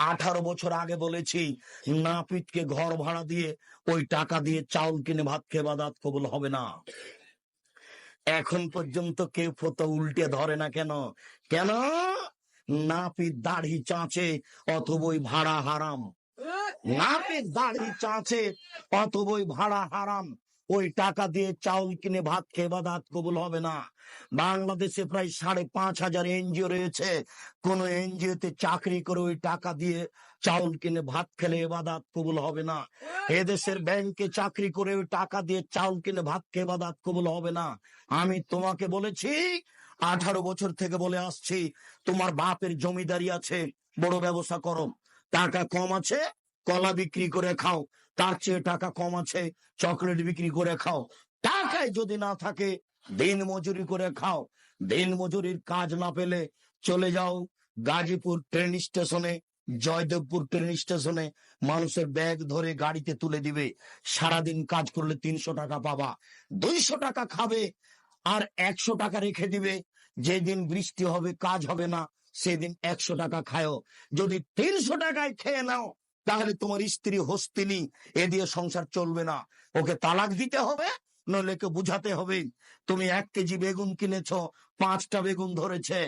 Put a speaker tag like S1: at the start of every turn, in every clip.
S1: 18 বছর আগে বলেছি নাপিতকে ঘর ভাড়া দিয়ে ওই টাকা দিয়ে চাউল কিনে ভাত খেয়ে বাদাত কবুল হবে না। এখন পর্যন্ত কেউ ফতো উল্টে ধরে না কেন? কেন? নাপিত দাড়ি চাঁচে অথবই ভাড়া হারাম। নাপিত দাড়ি চাঁচে অথবই ভাড়া হারাম। ওই টাকা দিয়ে চাউল কিনে ভাত খেয়ে বাদাত কবুল হবে না। বাংলাদেশে প্রায় 5,500 এনজিও রয়েছে। কোন এনজিওতে চাকরি করে ওই টাকা দিয়ে চাউল কিনে ভাত খেলে ইবাদত কবুল হবে না। এদেশের ব্যাংকে চাকরি করে ওই টাকা দিয়ে চাউল কিনে ভাত খেয়ে ইবাদত কবুল হবে না। আমি তোমাকে বলেছি, 18 বছর থেকে বলে আসছি, তোমার বাপের জমিদারি আছে, বড় ব্যবসা করো। টাকা কম আছে, কলা বিক্রি করে খাও। তার চেয়ে টাকা কম আছে, চকলেট বিক্রি করে খাও। টাকায় যদি না থাকে, দিন মজুরি করে খাও। দিন মজুরির কাজ না পেলে চলে যাও গাজীপুর ট্রেন স্টেশনে, জয়দেবপুর ট্রেন স্টেশনে মানুষের ব্যাগ ধরে গাড়িতে তুলে দিবে। সারাদিন কাজ করলে 300 টাকা পাবা। 200 টাকা খাবে আর 100 টাকা রেখে দিবে। যেদিন বৃষ্টি হবে, কাজ হবে না, সেদিন 100 টাকা খায়ও। যদি 300 টাকায় খেয়ে নাও, তাহলে তোমার স্ত্রী হস্তিনী, এ দিয়ে সংসার চলবে না। ওকে তালাক দিতে হবে, নইলে কে বুঝাতে হবে। তুমি 1 কেজি বেগুন কিনেছো, 5টা বেগুন ধরেছে।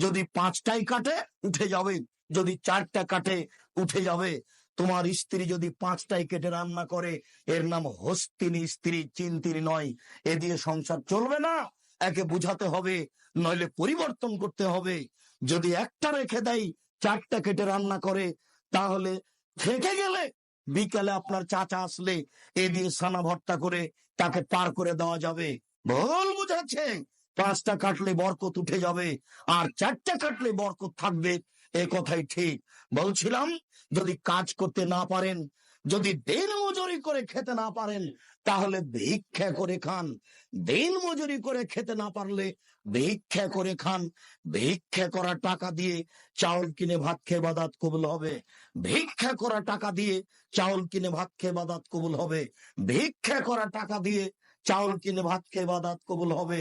S1: যদি 5টাই কাটে, উঠে যাবে। যদি 4টা কাটে, উঠে যাবে। তোমার স্ত্রী যদি 5টাই কেটে রান্না করে, এর নাম হস্তিনী স্ত্রী, চিন্তিনী নয়। এ দিয়ে সংসার চলবে না। একে বুঝাতে হবে, নইলে পরিবর্তন করতে হবে। যদি একটা রেখে দেয়, 4টা কেটে রান্না করে, তাহলে থেকে গেলে বিকালে আপনার চাচা আসলে এ দিয়ে সানা ভর্তা করে তাকে পার করে দেওয়া যাবে। ভুল বুঝাচ্ছে। 5টা কাটলে বরকত উঠে যাবে, আর 4টা কাটলে বরকত থাকবে। এ কথাই ঠিক। বলছিলাম, যদি কাজ করতে না পারেন, যদি দিন মজুরি করে খেতে না পারেন, তাহলে ভিক্ষা করে খান। দিন মজুরি করে খেতে না পারলে ভিক্ষা করে খান। ভিক্ষা করা টাকা দিয়ে চাউল কিনে ভাত খেয়ে ইবাদত কবুল হবে। ভিক্ষা করা টাকা দিয়ে চাউল কিনে ভাত খেয়ে ইবাদত কবুল হবে। ভিক্ষা করা টাকা দিয়ে চাউল কিনে ভাত খেয়ে ইবাদত কবুল হবে।